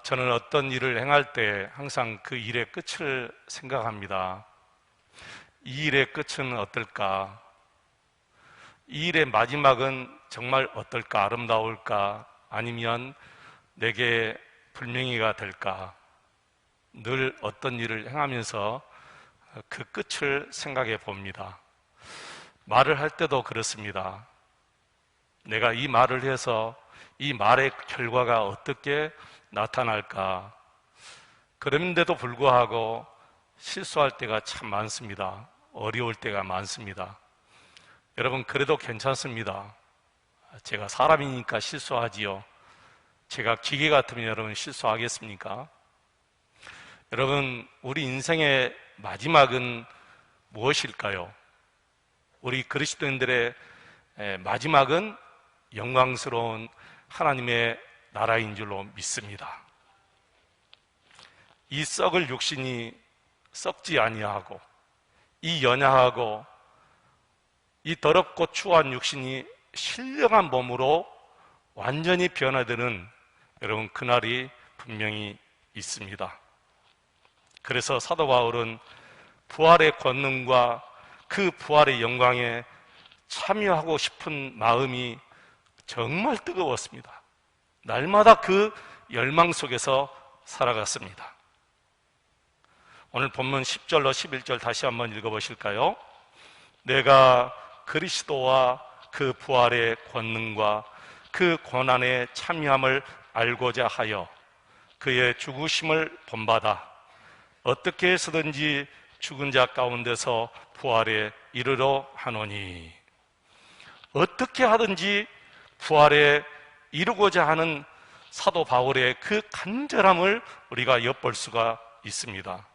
저는 어떤 일을 행할 때 항상 그 일의 끝을 생각합니다. 이 일의 끝은 어떨까? 이 일의 마지막은 정말 어떨까? 아름다울까? 아니면 내게 불명예가 될까? 늘 어떤 일을 행하면서 그 끝을 생각해 봅니다. 말을 할 때도 그렇습니다. 내가 이 말을 해서 이 말의 결과가 어떻게 나타날까? 그런데도 불구하고 실수할 때가 참 많습니다. 어려울 때가 많습니다. 여러분, 그래도 괜찮습니다. 제가 사람이니까 실수하지요. 제가 기계 같으면 여러분 실수하겠습니까? 여러분, 우리 인생의 마지막은 무엇일까요? 우리 그리스도인들의 마지막은 영광스러운 하나님의 나라인 줄로 믿습니다. 이 썩을 육신이 썩지 아니하고, 이 연약하고 이 더럽고 추한 육신이 신령한 몸으로 완전히 변화되는 여러분 그날이 분명히 있습니다. 그래서 사도 바울은 부활의 권능과 그 부활의 영광에 참여하고 싶은 마음이 정말 뜨거웠습니다. 날마다 그 열망 속에서 살아갔습니다. 오늘 본문 10절로 11절 다시 한번 읽어보실까요? 내가 그리스도와 그 부활의 권능과 그 고난의 참여함을 알고자 하여 그의 죽으심을 본받아 어떻게 해서든지 죽은 자 가운데서 부활에 이르러 하노니, 어떻게 하든지 부활에 이루고자 하는 사도 바울의 그 간절함을 우리가 엿볼 수가 있습니다.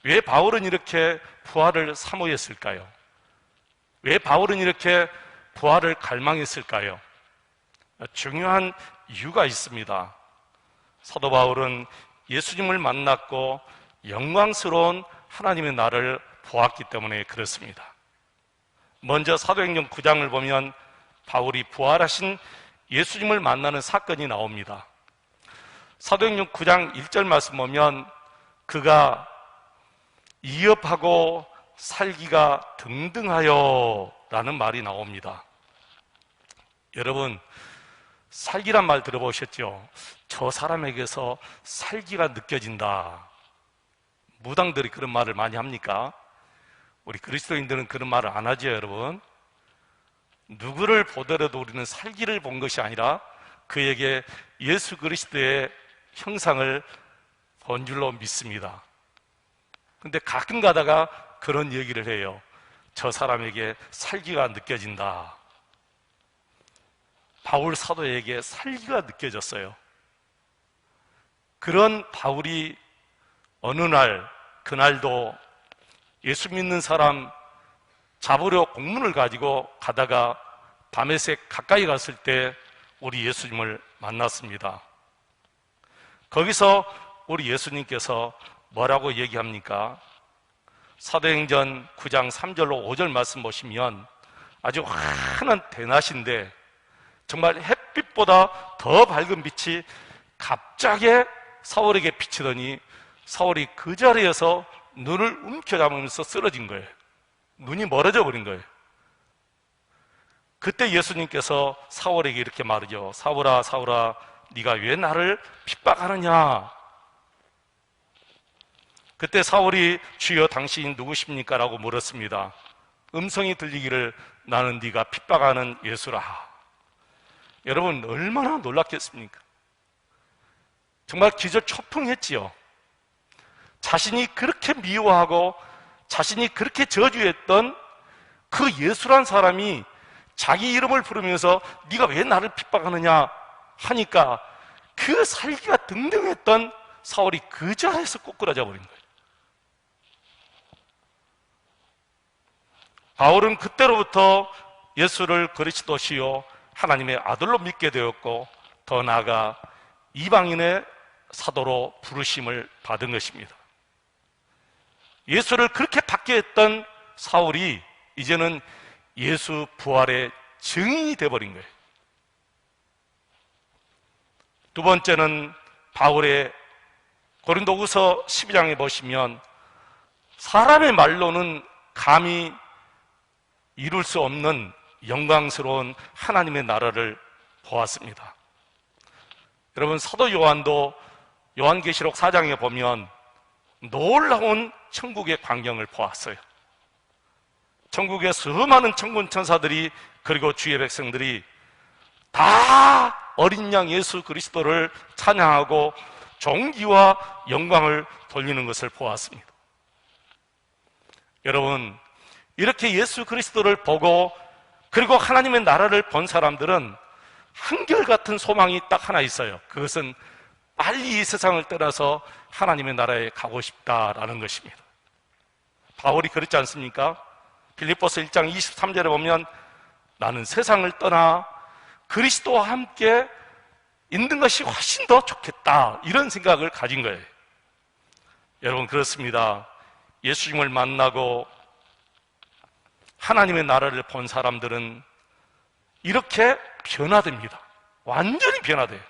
왜 바울은 이렇게 부활을 사모했을까요? 왜 바울은 이렇게 부활을 갈망했을까요? 중요한 이유가 있습니다. 사도 바울은 예수님을 만났고 영광스러운 하나님의 나라를 보았기 때문에 그렇습니다. 먼저 사도행전 9장을 보면 바울이 부활하신 예수님을 만나는 사건이 나옵니다. 사도행전 9장 1절 말씀 보면 그가 이업하고 살기가 등등하여 라는 말이 나옵니다. 여러분, 살기란 말 들어보셨죠? 저 사람에게서 살기가 느껴진다. 무당들이 그런 말을 많이 합니까? 우리 그리스도인들은 그런 말을 안 하죠, 여러분. 누구를 보더라도 우리는 살기를 본 것이 아니라 그에게 예수 그리스도의 형상을 본 줄로 믿습니다. 근데 가끔 가다가 그런 얘기를 해요. 저 사람에게 살기가 느껴진다. 바울 사도에게 살기가 느껴졌어요. 그런 바울이 어느 날, 그날도 예수 믿는 사람 잡으려 공문을 가지고 가다가 다메섹 가까이 갔을 때 우리 예수님을 만났습니다. 거기서 우리 예수님께서 뭐라고 얘기합니까? 사도행전 9장 3절로 5절 말씀 보시면 아주 환한 대낮인데 정말 햇빛보다 더 밝은 빛이 갑자기 사울에게 비치더니 사울이 그 자리에서 눈을 움켜잡으면서 쓰러진 거예요. 눈이 멀어져 버린 거예요. 그때 예수님께서 사울에게 이렇게 말하죠. 사울아, 사울아, 네가 왜 나를 핍박하느냐? 그때 사울이 주여 당신이 누구십니까? 라고 물었습니다. 음성이 들리기를 나는 네가 핍박하는 예수라. 여러분 얼마나 놀랐겠습니까? 정말 기절초풍했지요. 자신이 그렇게 미워하고 자신이 그렇게 저주했던 그 예수란 사람이 자기 이름을 부르면서 네가 왜 나를 핍박하느냐 하니까 그 살기가 등등했던 사울이 그 자리에서 꼬꾸라져 버린 거예요. 바울은 그때로부터 예수를 그리스도시요 하나님의 아들로 믿게 되었고 더 나아가 이방인의 사도로 부르심을 받은 것입니다. 예수를 그렇게 받게 했던 사울이 이제는 예수 부활의 증인이 되어버린 거예요. 두 번째는 바울의 고린도후서 12장에 보시면 사람의 말로는 감히 이룰 수 없는 영광스러운 하나님의 나라를 보았습니다. 여러분, 사도 요한도 요한계시록 4장에 보면 놀라운 천국의 광경을 보았어요. 천국의 수많은 천군 천사들이, 그리고 주의 백성들이 다 어린 양 예수 그리스도를 찬양하고 존귀와 영광을 돌리는 것을 보았습니다. 여러분, 이렇게 예수 그리스도를 보고 그리고 하나님의 나라를 본 사람들은 한결같은 소망이 딱 하나 있어요. 그것은 빨리 이 세상을 떠나서 하나님의 나라에 가고 싶다라는 것입니다. 바울이 그렇지 않습니까? 빌립보서 1장 23절에 보면 나는 세상을 떠나 그리스도와 함께 있는 것이 훨씬 더 좋겠다, 이런 생각을 가진 거예요. 여러분, 그렇습니다. 예수님을 만나고 하나님의 나라를 본 사람들은 이렇게 변화됩니다. 완전히 변화돼요.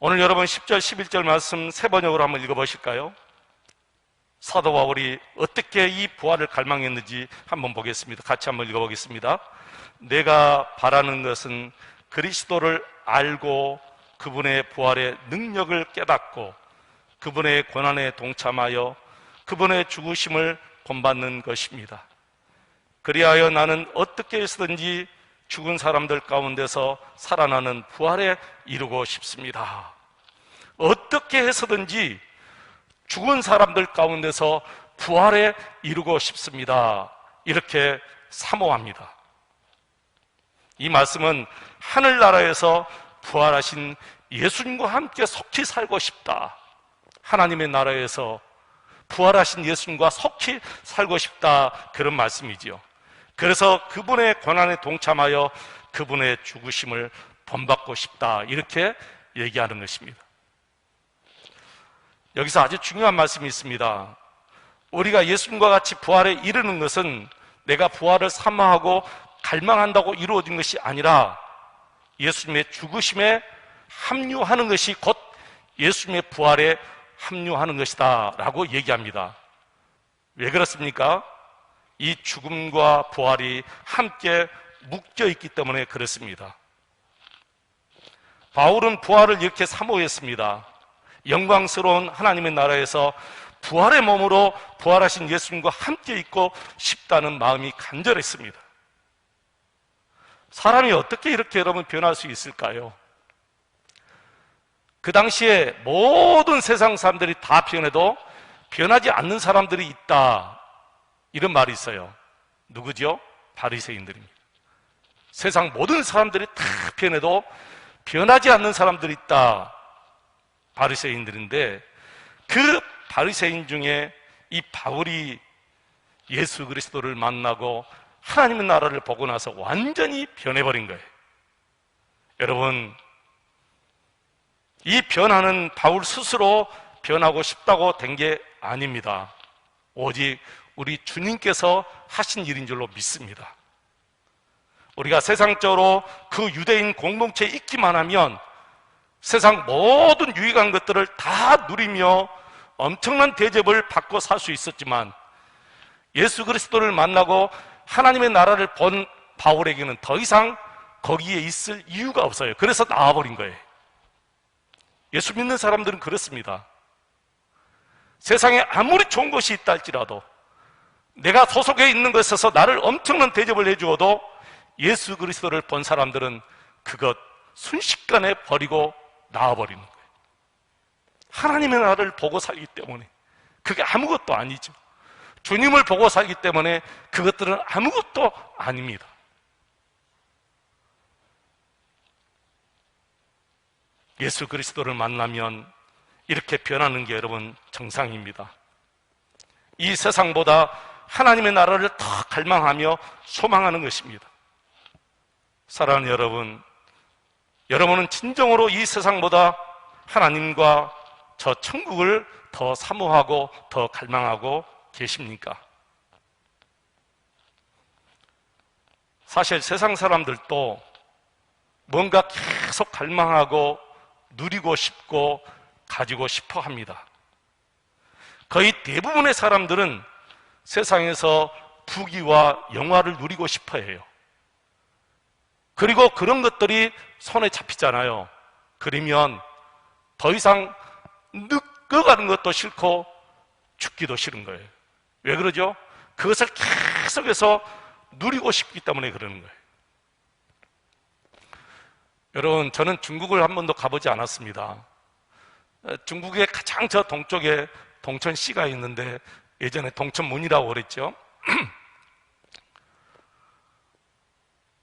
오늘 여러분 10절 11절 말씀 세 번역으로 한번 읽어보실까요? 사도 바울이 어떻게 이 부활을 갈망했는지 한번 보겠습니다. 같이 한번 읽어보겠습니다. 내가 바라는 것은 그리스도를 알고 그분의 부활의 능력을 깨닫고 그분의 고난에 동참하여 그분의 죽으심을 본받는 것입니다. 그리하여 나는 어떻게 해서든지 죽은 사람들 가운데서 살아나는 부활에 이루고 싶습니다. 어떻게 해서든지 죽은 사람들 가운데서 부활에 이루고 싶습니다. 이렇게 사모합니다. 이 말씀은 하늘나라에서 부활하신 예수님과 함께 속히 살고 싶다, 하나님의 나라에서 부활하신 예수님과 속히 살고 싶다, 그런 말씀이지요. 그래서 그분의 고난에 동참하여 그분의 죽으심을 본받고 싶다, 이렇게 얘기하는 것입니다. 여기서 아주 중요한 말씀이 있습니다. 우리가 예수님과 같이 부활에 이르는 것은 내가 부활을 사모하고 갈망한다고 이루어진 것이 아니라 예수님의 죽으심에 합류하는 것이 곧 예수님의 부활에 합류하는 것이다 라고 얘기합니다. 왜 그렇습니까? 이 죽음과 부활이 함께 묶여 있기 때문에 그렇습니다. 바울은 부활을 이렇게 사모했습니다. 영광스러운 하나님의 나라에서 부활의 몸으로 부활하신 예수님과 함께 있고 싶다는 마음이 간절했습니다. 사람이 어떻게 이렇게 여러분 변할 수 있을까요? 그 당시에 모든 세상 사람들이 다 변해도 변하지 않는 사람들이 있다, 이런 말이 있어요. 누구죠? 바리새인들입니다. 세상 모든 사람들이 다 변해도 변하지 않는 사람들이 있다, 바리새인들인데, 그 바리새인 중에 이 바울이 예수 그리스도를 만나고 하나님의 나라를 보고 나서 완전히 변해버린 거예요. 여러분, 이 변화는 바울 스스로 변하고 싶다고 된 게 아닙니다. 오직 우리 주님께서 하신 일인 줄로 믿습니다. 우리가 세상적으로 그 유대인 공동체에 있기만 하면 세상 모든 유익한 것들을 다 누리며 엄청난 대접을 받고 살 수 있었지만, 예수 그리스도를 만나고 하나님의 나라를 본 바울에게는 더 이상 거기에 있을 이유가 없어요. 그래서 나와버린 거예요. 예수 믿는 사람들은 그렇습니다. 세상에 아무리 좋은 것이 있다 할지라도, 내가 소속해 있는 것에서 나를 엄청난 대접을 해주어도 예수 그리스도를 본 사람들은 그것 순식간에 버리고 나와버리는 거예요. 하나님의 나라를 보고 살기 때문에 그게 아무것도 아니죠. 주님을 보고 살기 때문에 그것들은 아무것도 아닙니다. 예수 그리스도를 만나면 이렇게 변하는 게 여러분 정상입니다. 이 세상보다 하나님의 나라를 더 갈망하며 소망하는 것입니다. 사랑하는 여러분, 여러분은 진정으로 이 세상보다 하나님과 저 천국을 더 사모하고 더 갈망하고 계십니까? 사실 세상 사람들도 뭔가 계속 갈망하고 누리고 싶고 가지고 싶어 합니다. 거의 대부분의 사람들은 세상에서 부귀와 영화를 누리고 싶어 해요. 그리고 그런 것들이 손에 잡히잖아요. 그러면 더 이상 늙어가는 것도 싫고 죽기도 싫은 거예요. 왜 그러죠? 그것을 계속해서 누리고 싶기 때문에 그러는 거예요. 여러분, 저는 중국을 한 번도 가보지 않았습니다. 중국의 가장 저 동쪽에 동천시가 있는데 예전에 동천문이라고 그랬죠.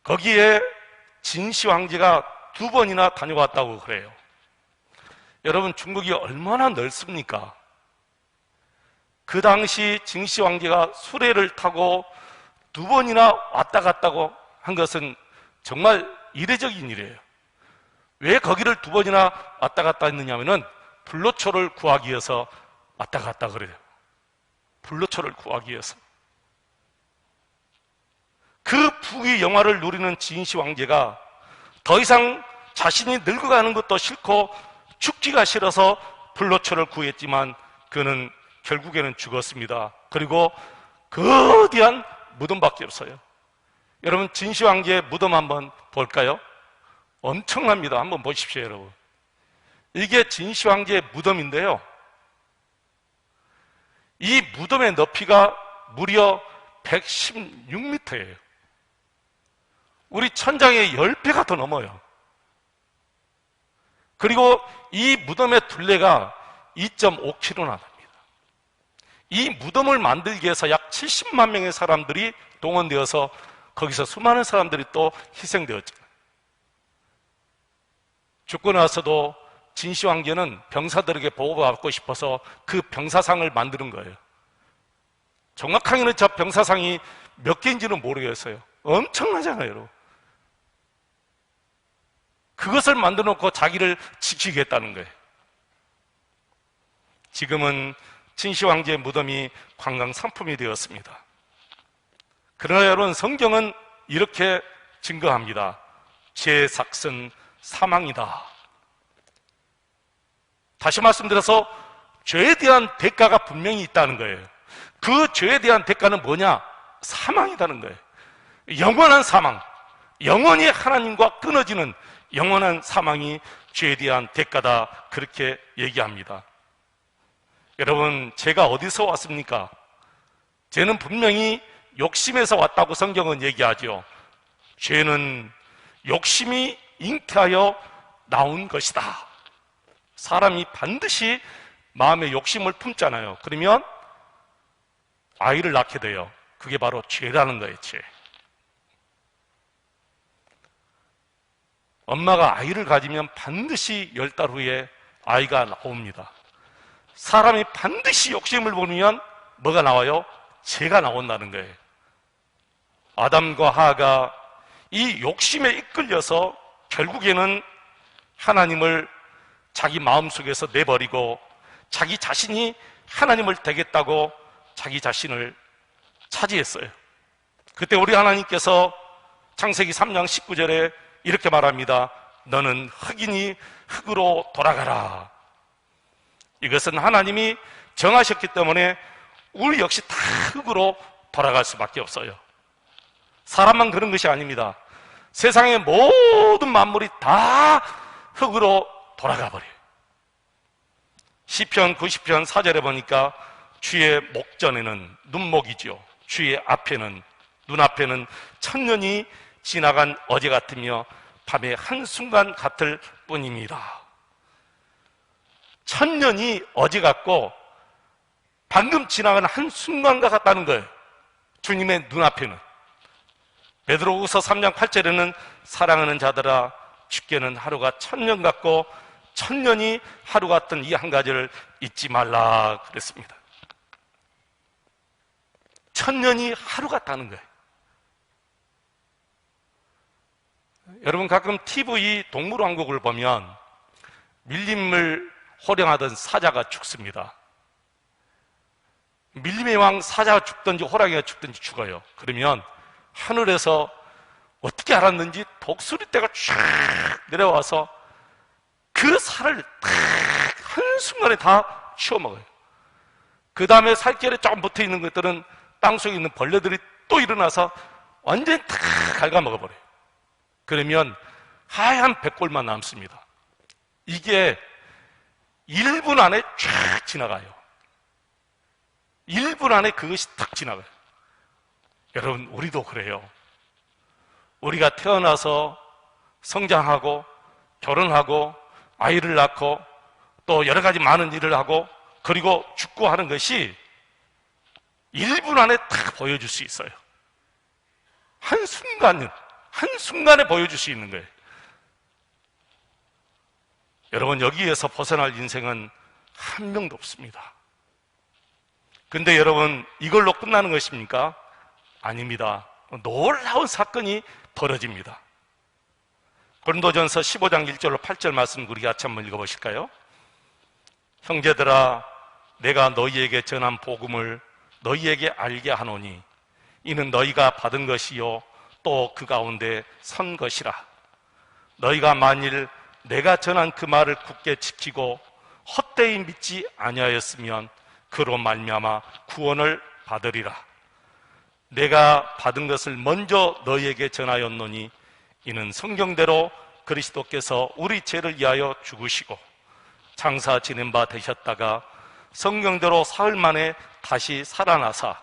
거기에 진시 황제가 2번이나 다녀왔다고 그래요. 여러분, 중국이 얼마나 넓습니까? 그 당시 진시 황제가 수레를 타고 2번이나 왔다 갔다고 한 것은 정말 이례적인 일이에요. 왜 거기를 2번이나 왔다 갔다 했느냐 하면은 불로초를 구하기 위해서 왔다 갔다 그래요. 불로초를 구하기 위해서. 그 부귀 영화를 누리는 진시 황제가 더 이상 자신이 늙어가는 것도 싫고 죽기가 싫어서 불로초를 구했지만 그는 결국에는 죽었습니다. 그리고 거대한 무덤밖에 없어요. 여러분, 진시 황제의 무덤 한번 볼까요? 엄청납니다. 한번 보십시오, 여러분. 이게 진시 황제의 무덤인데요. 이 무덤의 높이가 무려 116m예요. 우리 천장의 10배가 더 넘어요. 그리고 이 무덤의 둘레가 2.5km나 됩니다. 이 무덤을 만들기 위해서 약 70만 명의 사람들이 동원되어서 거기서 수많은 사람들이 또 희생되었잖아요. 죽고 나서도 진시 황제는 병사들에게 보호받고 싶어서 그 병사상을 만드는 거예요. 정확하게는 저 병사상이 몇 개인지는 모르겠어요. 엄청나잖아요, 여러분. 그것을 만들어 놓고 자기를 지키겠다는 거예요. 지금은 진시 황제의 무덤이 관광 상품이 되었습니다. 그러나 여러분, 성경은 이렇게 증거합니다. 죄 삭은 사망이다. 다시 말씀드려서 죄에 대한 대가가 분명히 있다는 거예요. 그 죄에 대한 대가는 뭐냐? 사망이라는 거예요. 영원한 사망, 영원히 하나님과 끊어지는 영원한 사망이 죄에 대한 대가다, 그렇게 얘기합니다. 여러분, 죄가 어디서 왔습니까? 죄는 분명히 욕심에서 왔다고 성경은 얘기하죠. 죄는 욕심이 잉태하여 나온 것이다. 사람이 반드시 마음에 욕심을 품잖아요. 그러면 아이를 낳게 돼요. 그게 바로 죄라는 거예요, 죄. 엄마가 아이를 가지면 반드시 10달 후에 아이가 나옵니다. 사람이 반드시 욕심을 부리면 뭐가 나와요? 죄가 나온다는 거예요. 아담과 하하가 이 욕심에 이끌려서 결국에는 하나님을 자기 마음속에서 내버리고 자기 자신이 하나님을 되겠다고 자기 자신을 차지했어요. 그때 우리 하나님께서 창세기 3장 19절에 이렇게 말합니다. 너는 흙이니 흙으로 돌아가라. 이것은 하나님이 정하셨기 때문에 우리 역시 다 흙으로 돌아갈 수밖에 없어요. 사람만 그런 것이 아닙니다. 세상의 모든 만물이 다 흙으로 돌아가 버려요. 시편 90편 4절에 보니까 주의 목전에는 눈목이죠. 주의 앞에는, 눈앞에는 천년이 지나간 어제 같으며 밤의 한순간 같을 뿐입니다. 천년이 어제 같고 방금 지나간 한순간과 같다는 거예요. 주님의 눈앞에는. 베드로후서 3장 8절에는 사랑하는 자들아, 주께는 하루가 천년 같고 천년이 하루 같은 이 한 가지를 잊지 말라 그랬습니다. 천년이 하루 같다는 거예요. 여러분, 가끔 TV 동물왕국을 보면 밀림을 호령하던 사자가 죽습니다. 밀림의 왕 사자가 죽든지 호랑이가 죽든지 죽어요. 그러면 하늘에서 어떻게 알았는지 독수리떼가 쫙 내려와서 그 살을 딱 한순간에 다 치워먹어요. 그 다음에 살결에 조금 붙어있는 것들은 땅속에 있는 벌레들이 또 일어나서 완전히 다 갉아먹어버려요. 그러면 하얀 백골만 남습니다. 이게 1분 안에 쫙 지나가요. 1분 안에 그것이 딱 지나가요. 여러분, 우리도 그래요. 우리가 태어나서 성장하고 결혼하고 아이를 낳고 또 여러 가지 많은 일을 하고 그리고 죽고 하는 것이 1분 안에 딱 보여줄 수 있어요. 한순간에 보여줄 수 있는 거예요. 여러분, 여기에서 벗어날 인생은 한 명도 없습니다. 근데 여러분, 이걸로 끝나는 것입니까? 아닙니다. 놀라운 사건이 벌어집니다. 고린도전서 15장 1절로 8절 말씀 우리 같이 한번 읽어보실까요? 형제들아, 내가 너희에게 전한 복음을 너희에게 알게 하노니 이는 너희가 받은 것이요 또 그 가운데 선 것이라. 너희가 만일 내가 전한 그 말을 굳게 지키고 헛되이 믿지 아니하였으면 그로 말미암아 구원을 받으리라. 내가 받은 것을 먼저 너희에게 전하였노니 이는 성경대로 그리스도께서 우리 죄를 위하여 죽으시고 장사 지낸 바 되셨다가 성경대로 사흘 만에 다시 살아나사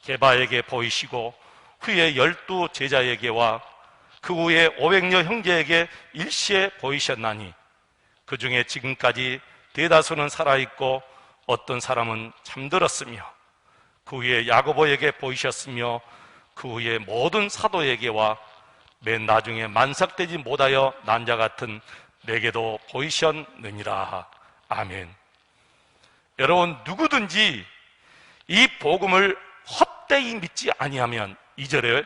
게바에게 보이시고 후에 12 제자에게와 그 후에 500여 형제에게 일시에 보이셨나니 그 중에 지금까지 대다수는 살아있고 어떤 사람은 잠들었으며 그 후에 야고보에게 보이셨으며 그 후에 모든 사도에게와 맨 나중에 만삭되지 못하여 난 자 같은 내게도 보이셨느니라. 아멘. 여러분, 누구든지 이 복음을 헛되이 믿지 아니하면, 2절에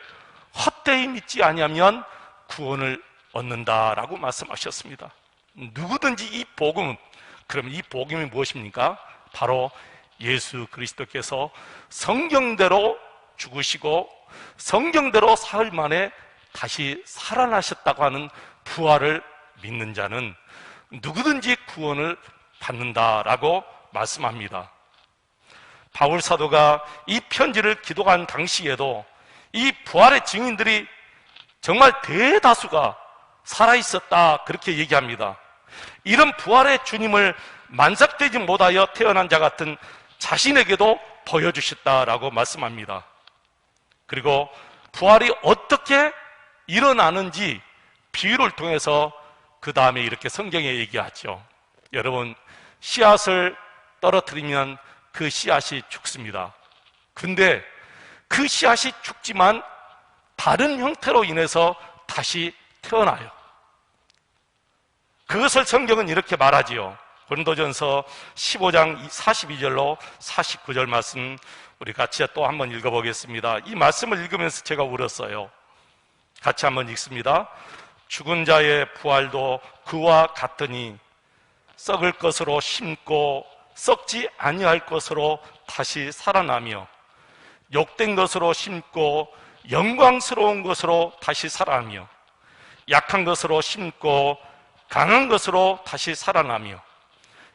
헛되이 믿지 아니하면 구원을 얻는다라고 말씀하셨습니다. 누구든지 이 복음, 그럼 이 복음이 무엇입니까? 바로 예수 그리스도께서 성경대로 죽으시고 성경대로 사흘 만에 다시 살아나셨다고 하는 부활을 믿는 자는 누구든지 구원을 받는다라고 말씀합니다. 바울 사도가 이 편지를 기록한 당시에도 이 부활의 증인들이 정말 대다수가 살아있었다, 그렇게 얘기합니다. 이런 부활의 주님을 만삭되지 못하여 태어난 자 같은 자신에게도 보여주셨다라고 말씀합니다. 그리고 부활이 어떻게 일어나는지 비유를 통해서 그 다음에 이렇게 성경에 얘기하죠. 여러분, 씨앗을 떨어뜨리면 그 씨앗이 죽습니다. 근데 그 씨앗이 죽지만 다른 형태로 인해서 다시 태어나요. 그것을 성경은 이렇게 말하지요. 고린도전서 15장 42절로 49절 말씀 우리 같이 또 한번 읽어보겠습니다. 이 말씀을 읽으면서 제가 울었어요. 같이 한번 읽습니다. 죽은 자의 부활도 그와 같으니 썩을 것으로 심고 썩지 아니할 것으로 다시 살아나며 욕된 것으로 심고 영광스러운 것으로 다시 살아나며 약한 것으로 심고 강한 것으로 다시 살아나며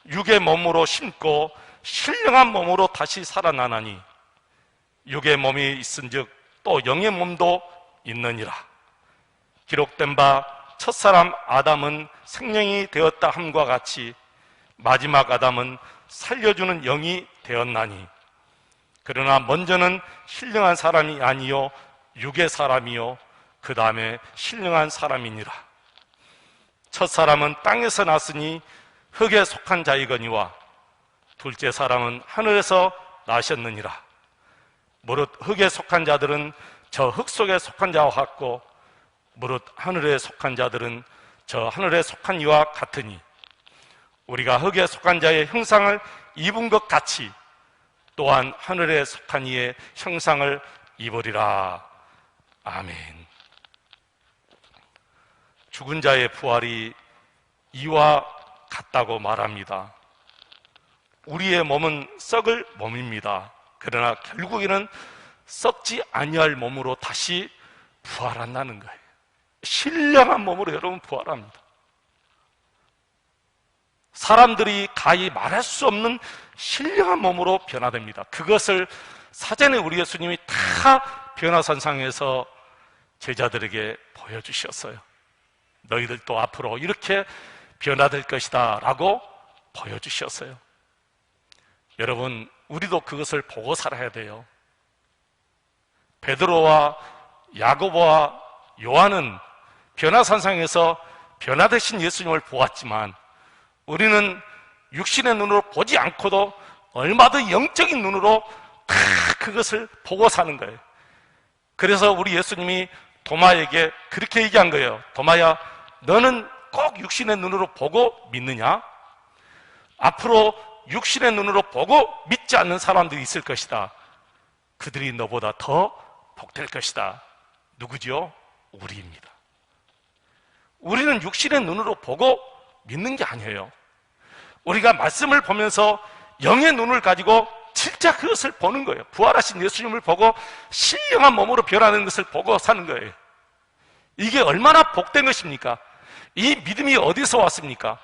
육의 몸으로 심고 신령한 몸으로 다시 살아나나니 육의 몸이 있은즉 또 영의 몸도 있느니라. 기록된 바 첫사람 아담은 생명이 되었다 함과 같이 마지막 아담은 살려주는 영이 되었나니 그러나 먼저는 신령한 사람이 아니요 육의 사람이요 그 다음에 신령한 사람이니라. 첫사람은 땅에서 났으니 흙에 속한 자이거니와 둘째 사람은 하늘에서 나셨느니라. 무릇 흙에 속한 자들은 저 흙 속에 속한 자와 같고 무릇 하늘에 속한 자들은 저 하늘에 속한 이와 같으니 우리가 흙에 속한 자의 형상을 입은 것 같이 또한 하늘에 속한 이의 형상을 입으리라. 아멘. 죽은 자의 부활이 이와 같다고 말합니다. 우리의 몸은 썩을 몸입니다. 그러나 결국에는 썩지 아니할 몸으로 다시 부활한다는 거예요. 신령한 몸으로 여러분 부활합니다. 사람들이 가히 말할 수 없는 신령한 몸으로 변화됩니다. 그것을 사전에 우리 예수님이 다 변화산상에서 제자들에게 보여주셨어요. 너희들도 앞으로 이렇게 변화될 것이다 라고 보여주셨어요. 여러분, 우리도 그것을 보고 살아야 돼요. 베드로와 야고보와 요한은 변화산상에서 변화되신 예수님을 보았지만 우리는 육신의 눈으로 보지 않고도 얼마든 영적인 눈으로 다 그것을 보고 사는 거예요. 그래서 우리 예수님이 도마에게 그렇게 얘기한 거예요. 도마야, 너는 꼭 육신의 눈으로 보고 믿느냐? 앞으로 육신의 눈으로 보고 믿지 않는 사람들이 있을 것이다. 그들이 너보다 더 복될 것이다. 누구지요? 우리입니다. 우리는 육신의 눈으로 보고 믿는 게 아니에요. 우리가 말씀을 보면서 영의 눈을 가지고 진짜 그것을 보는 거예요. 부활하신 예수님을 보고 신령한 몸으로 변하는 것을 보고 사는 거예요. 이게 얼마나 복된 것입니까? 이 믿음이 어디서 왔습니까?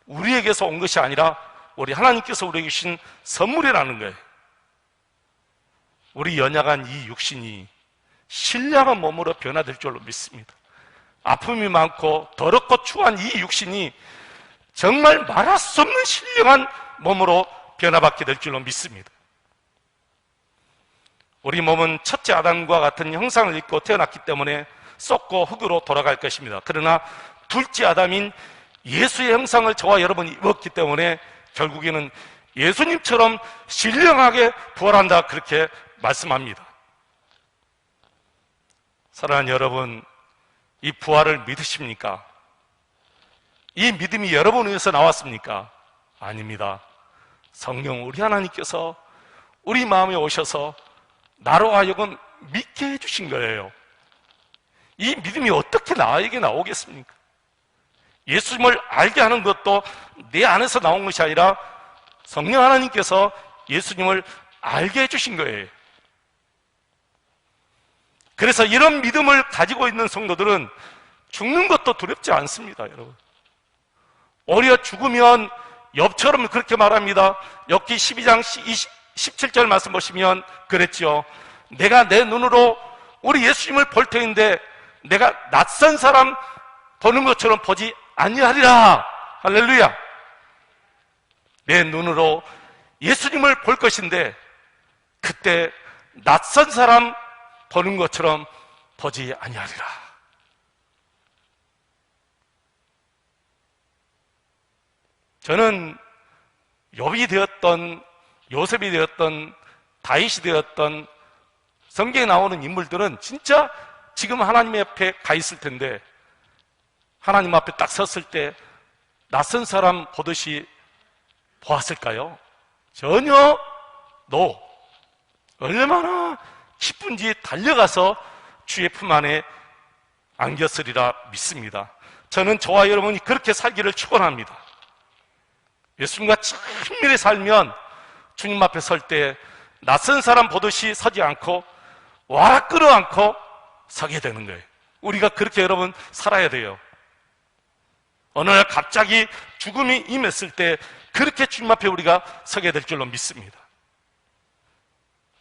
우리에게서 온 것이 아니라 우리 하나님께서 우리에게 주신 선물이라는 거예요. 우리 연약한 이 육신이 신령한 몸으로 변화될 줄로 믿습니다. 아픔이 많고 더럽고 추한 이 육신이 정말 말할 수 없는 신령한 몸으로 변화받게 될 줄로 믿습니다. 우리 몸은 첫째 아담과 같은 형상을 입고 태어났기 때문에 썩고 흙으로 돌아갈 것입니다. 그러나 둘째 아담인 예수의 형상을 저와 여러분이 입었기 때문에 결국에는 예수님처럼 신령하게 부활한다, 그렇게 말씀합니다. 사랑하는 여러분, 이 부활을 믿으십니까? 이 믿음이 여러분에게서 나왔습니까? 아닙니다. 성령 우리 하나님께서 우리 마음에 오셔서 나로 하여금 믿게 해주신 거예요. 이 믿음이 어떻게 나에게 나오겠습니까? 예수님을 알게 하는 것도 내 안에서 나온 것이 아니라 성령 하나님께서 예수님을 알게 해주신 거예요. 그래서 이런 믿음을 가지고 있는 성도들은 죽는 것도 두렵지 않습니다, 여러분. 오히려 죽으면 욥처럼 그렇게 말합니다. 욥기 12장 17절 말씀 보시면 그랬죠. 내가 내 눈으로 우리 예수님을 볼 터인데 내가 낯선 사람 보는 것처럼 보지 아니하리라. 할렐루야. 내 눈으로 예수님을 볼 것인데 그때 낯선 사람 보는 것처럼 보지 아니하리라. 저는 욥이 되었던 요셉이 되었던 다윗이 되었던 성경에 나오는 인물들은 진짜 지금 하나님 앞에 가 있을 텐데 하나님 앞에 딱 섰을 때 낯선 사람 보듯이 보았을까요? 전혀 노. 얼마나 기쁜지 달려가서 주의 품 안에 안겼으리라 믿습니다. 저는 저와 여러분이 그렇게 살기를 축원합니다. 예수님과 친밀히 살면 주님 앞에 설 때 낯선 사람 보듯이 서지 않고 와락 끌어안고 서게 되는 거예요. 우리가 그렇게 여러분 살아야 돼요. 어느 날 갑자기 죽음이 임했을 때 그렇게 주님 앞에 우리가 서게 될 줄로 믿습니다.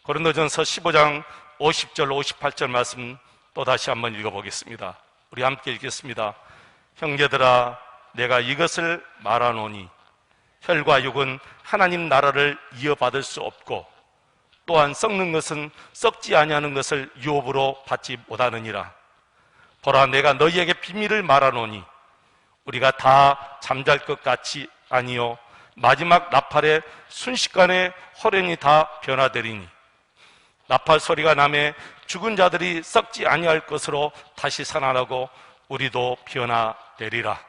고린도전서 15장 50절 58절 말씀 또 다시 한번 읽어보겠습니다. 우리 함께 읽겠습니다. 형제들아, 내가 이것을 말하노니 혈과 육은 하나님 나라를 이어받을 수 없고 또한 썩는 것은 썩지 아니하는 것을 유업으로 받지 못하느니라. 보라, 내가 너희에게 비밀을 말하노니 우리가 다 잠잘 것 같이 아니요 마지막 나팔의 순식간에 호련히 다 변화되리니 나팔 소리가 나매 죽은 자들이 썩지 아니할 것으로 다시 살아나고 우리도 변화되리라.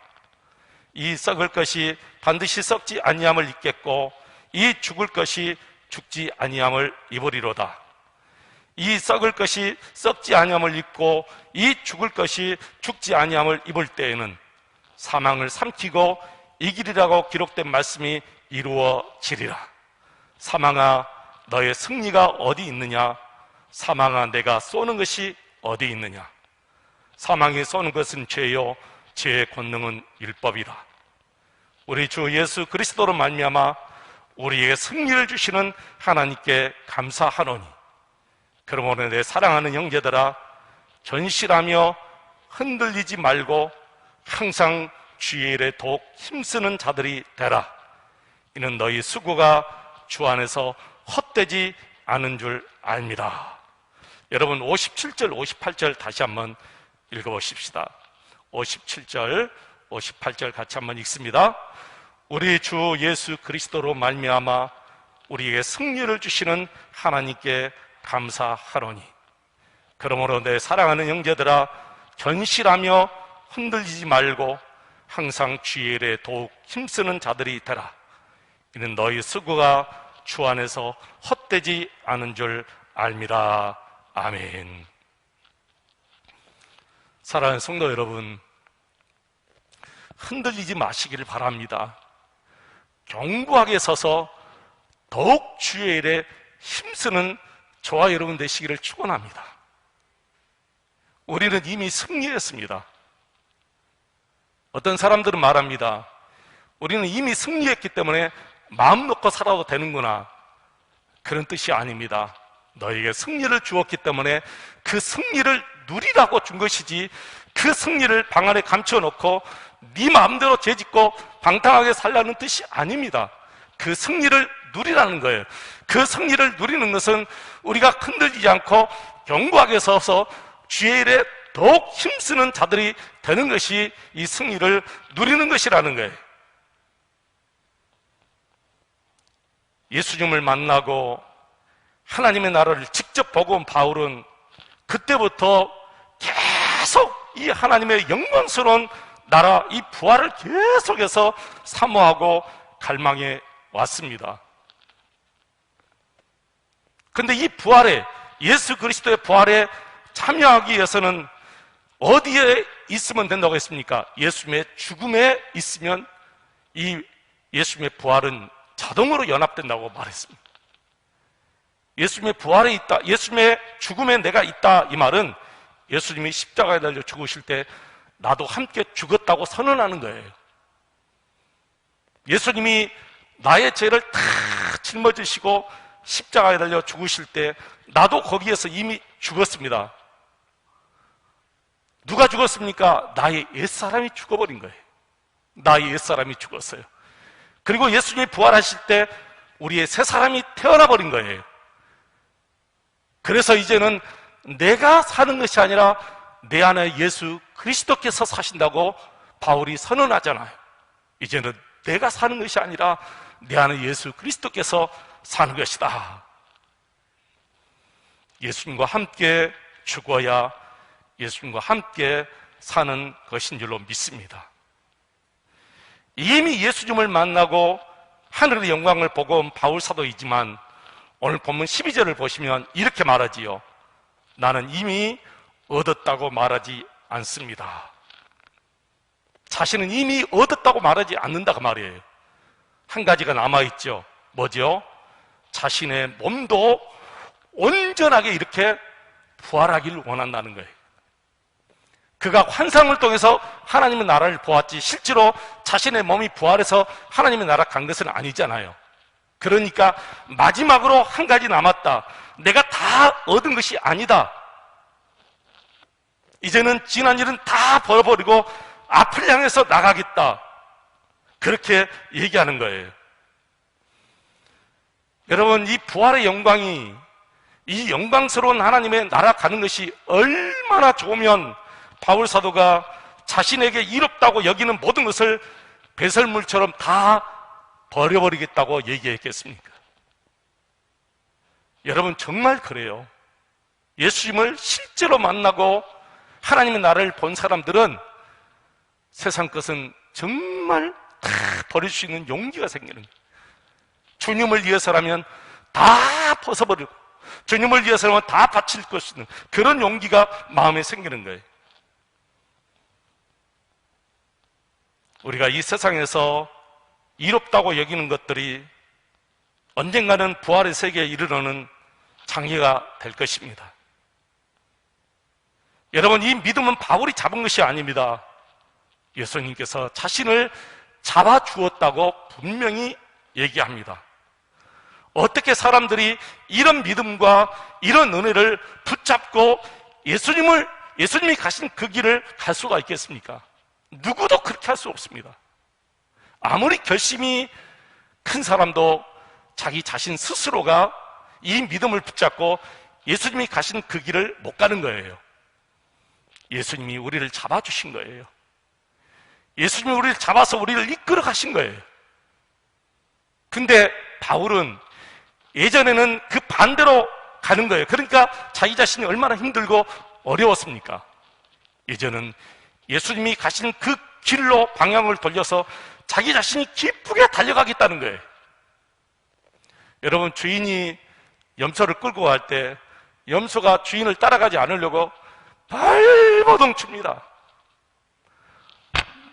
이 썩을 것이 반드시 썩지 아니함을 입겠고 이 죽을 것이 죽지 아니함을 입으리로다. 이 썩을 것이 썩지 아니함을 입고 이 죽을 것이 죽지 아니함을 입을 때에는 사망을 삼키고 이기리라고 기록된 말씀이 이루어지리라. 사망아, 너의 승리가 어디 있느냐? 사망아, 내가 쏘는 것이 어디 있느냐? 사망이 쏘는 것은 죄요 죄의 권능은 율법이라. 우리 주 예수 그리스도로 말미암아 우리에게 승리를 주시는 하나님께 감사하노니, 그러므로 내 사랑하는 형제들아, 견실하며 흔들리지 말고 항상 주의 일에 더욱 힘쓰는 자들이 되라. 이는 너희 수고가 주 안에서 헛되지 않은 줄 압니다. 여러분 57절 58절 다시 한번 읽어보십시다. 57절 58절 같이 한번 읽습니다. 우리 주 예수 그리스도로 말미암아 우리에게 승리를 주시는 하나님께 감사하노니, 그러므로 내 사랑하는 형제들아, 견실하며 흔들리지 말고 항상 주의 일에 더욱 힘쓰는 자들이 되라. 이는 너희 수고가 주 안에서 헛되지 않은 줄 압니다. 아멘. 사랑하는 성도 여러분, 흔들리지 마시기를 바랍니다. 견고하게 서서 더욱 주의 일에 힘쓰는 저와 여러분 되시기를 축원합니다. 우리는 이미 승리했습니다. 어떤 사람들은 말합니다. 우리는 이미 승리했기 때문에 마음 놓고 살아도 되는구나. 그런 뜻이 아닙니다. 너에게 승리를 주었기 때문에 그 승리를 누리라고 준 것이지, 그 승리를 방 안에 감춰놓고 네 마음대로 죄짓고 방탕하게 살라는 뜻이 아닙니다. 그 승리를 누리라는 거예요. 그 승리를 누리는 것은 우리가 흔들리지 않고 견고하게 서서 주의 일에 더욱 힘쓰는 자들이 되는 것이 이 승리를 누리는 것이라는 거예요. 예수님을 만나고 하나님의 나라를 직접 보고 온 바울은 그때부터 계속 이 하나님의 영광스러운 나라, 이 부활을 계속해서 사모하고 갈망해 왔습니다. 그런데 이 부활에, 예수 그리스도의 부활에 참여하기 위해서는 어디에 있으면 된다고 했습니까? 예수님의 죽음에 있으면 이 예수님의 부활은 자동으로 연합된다고 말했습니다. 예수님의 부활에 있다, 예수님의 죽음에 내가 있다, 이 말은 예수님이 십자가에 달려 죽으실 때 나도 함께 죽었다고 선언하는 거예요. 예수님이 나의 죄를 다 짊어지시고 십자가에 달려 죽으실 때 나도 거기에서 이미 죽었습니다. 누가 죽었습니까? 나의 옛사람이 죽어버린 거예요. 나의 옛사람이 죽었어요. 그리고 예수님이 부활하실 때 우리의 새 사람이 태어나 버린 거예요. 그래서 이제는 내가 사는 것이 아니라 내 안에 예수 그리스도께서 사신다고 바울이 선언하잖아요. 이제는 내가 사는 것이 아니라 내 안에 예수 그리스도께서 사는 것이다. 예수님과 함께 죽어야 예수님과 함께 사는 것인 줄로 믿습니다. 이미 예수님을 만나고 하늘의 영광을 보고 온 바울 사도이지만 오늘 본문 12절을 보시면 이렇게 말하지요. 나는 이미 얻었다고 말하지 않습니다. 자신은 이미 얻었다고 말하지 않는다고 말이에요. 한 가지가 남아있죠. 뭐죠? 자신의 몸도 온전하게 이렇게 부활하기를 원한다는 거예요. 그가 환상을 통해서 하나님의 나라를 보았지 실제로 자신의 몸이 부활해서 하나님의 나라 간 것은 아니잖아요. 그러니까 마지막으로 한 가지 남았다. 내가 다 얻은 것이 아니다. 이제는 지난 일은 다 버려버리고 앞을 향해서 나가겠다. 그렇게 얘기하는 거예요. 여러분, 이 부활의 영광이, 이 영광스러운 하나님의 나라 가는 것이 얼마나 좋으면 바울 사도가 자신에게 이롭다고 여기는 모든 것을 배설물처럼 다 버려버리겠다고 얘기했겠습니까? 여러분, 정말 그래요. 예수님을 실제로 만나고 하나님의 나라를 본 사람들은 세상 것은 정말 다 버릴 수 있는 용기가 생기는 거예요. 주님을 위해서라면 다 벗어버리고 주님을 위해서라면 다 바칠 수 있는 그런 용기가 마음에 생기는 거예요. 우리가 이 세상에서 이롭다고 여기는 것들이 언젠가는 부활의 세계에 이르러는 장애가 될 것입니다. 여러분, 이 믿음은 바울이 잡은 것이 아닙니다. 예수님께서 자신을 잡아주었다고 분명히 얘기합니다. 어떻게 사람들이 이런 믿음과 이런 은혜를 붙잡고 예수님이 가신 그 길을 갈 수가 있겠습니까? 누구도 그렇게 할 수 없습니다. 아무리 결심이 큰 사람도 자기 자신 스스로가 이 믿음을 붙잡고 예수님이 가신 그 길을 못 가는 거예요. 예수님이 우리를 잡아주신 거예요. 예수님이 우리를 잡아서 우리를 이끌어 가신 거예요. 근데 바울은 예전에는 그 반대로 가는 거예요. 그러니까 자기 자신이 얼마나 힘들고 어려웠습니까? 예전은 예수님이 가신 그 길로 방향을 돌려서 자기 자신이 기쁘게 달려가겠다는 거예요. 여러분, 주인이 염소를 끌고 갈 때 염소가 주인을 따라가지 않으려고 발버둥 칩니다.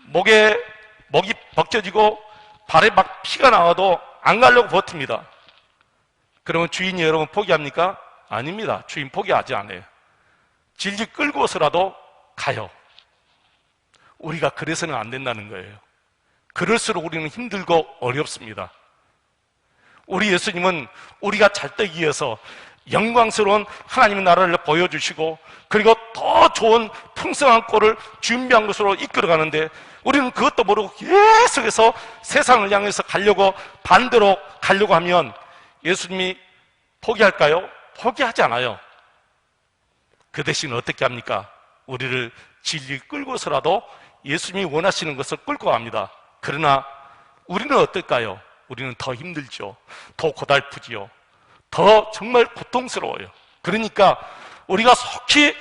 목이 벗겨지고 발에 막 피가 나와도 안 가려고 버팁니다. 그러면 주인이 여러분 포기합니까? 아닙니다. 주인 포기하지 않아요. 질질 끌고서라도 가요. 우리가 그래서는 안 된다는 거예요. 그럴수록 우리는 힘들고 어렵습니다. 우리 예수님은 우리가 잘 되기 위해서 영광스러운 하나님의 나라를 보여주시고 그리고 더 좋은 풍성한 꼴을 준비한 것으로 이끌어가는데 우리는 그것도 모르고 계속해서 세상을 향해서 가려고 반대로 가려고 하면 예수님이 포기할까요? 포기하지 않아요. 그 대신 어떻게 합니까? 우리를 질질 끌고서라도 예수님이 원하시는 것을 끌고 갑니다. 그러나 우리는 어떨까요? 우리는 더 힘들죠. 더 고달프지요. 더 정말 고통스러워요. 그러니까 우리가 속히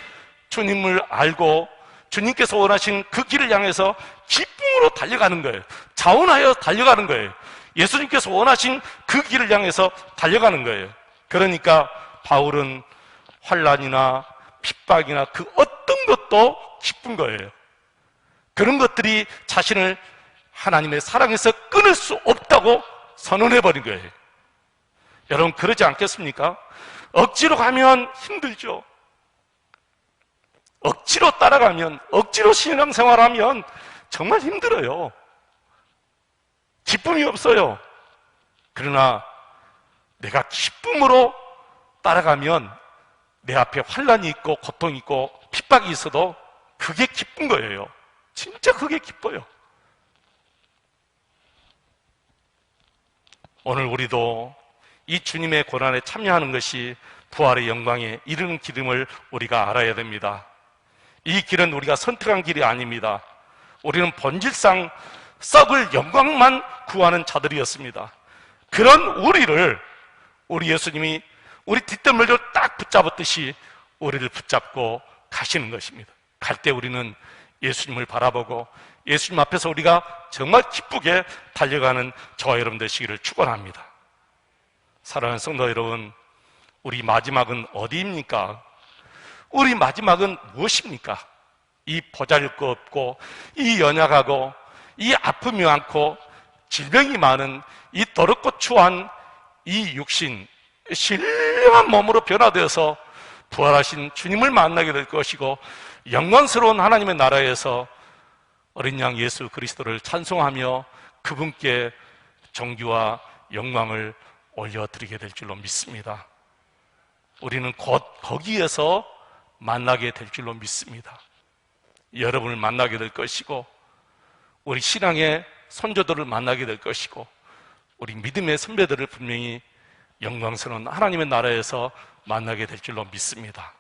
주님을 알고 주님께서 원하신 그 길을 향해서 기쁨으로 달려가는 거예요. 자원하여 달려가는 거예요. 예수님께서 원하신 그 길을 향해서 달려가는 거예요. 그러니까 바울은 환난이나 핍박이나 그 어떤 것도 기쁜 거예요. 그런 것들이 자신을 하나님의 사랑에서 끊을 수 없다고 선언해버린 거예요. 여러분, 그러지 않겠습니까? 억지로 가면 힘들죠. 억지로 따라가면, 억지로 신앙생활하면 정말 힘들어요. 기쁨이 없어요. 그러나 내가 기쁨으로 따라가면 내 앞에 환난이 있고 고통이 있고 핍박이 있어도 그게 기쁜 거예요. 진짜 그게 기뻐요. 오늘 우리도 이 주님의 고난에 참여하는 것이 부활의 영광에 이르는 길임을 우리가 알아야 됩니다. 이 길은 우리가 선택한 길이 아닙니다. 우리는 본질상 썩을 영광만 구하는 자들이었습니다. 그런 우리를 우리 예수님이 우리 뒷덜미를 딱 붙잡았듯이 우리를 붙잡고 가시는 것입니다. 갈 때 우리는 예수님을 바라보고 예수님 앞에서 우리가 정말 기쁘게 달려가는 저와 여러분 되시기를 축원합니다. 사랑하는 성도 여러분, 우리 마지막은 어디입니까? 우리 마지막은 무엇입니까? 이 보잘것 없고 이 연약하고 이 아픔이 많고 질병이 많은 이 더럽고 추한 이 육신, 신령한 몸으로 변화되어서 부활하신 주님을 만나게 될 것이고 영광스러운 하나님의 나라에서 어린 양 예수 그리스도를 찬송하며 그분께 존귀와 영광을 올려드리게 될 줄로 믿습니다. 우리는 곧 거기에서 만나게 될 줄로 믿습니다. 여러분을 만나게 될 것이고 우리 신앙의 선조들을 만나게 될 것이고 우리 믿음의 선배들을 분명히 영광스러운 하나님의 나라에서 만나게 될 줄로 믿습니다.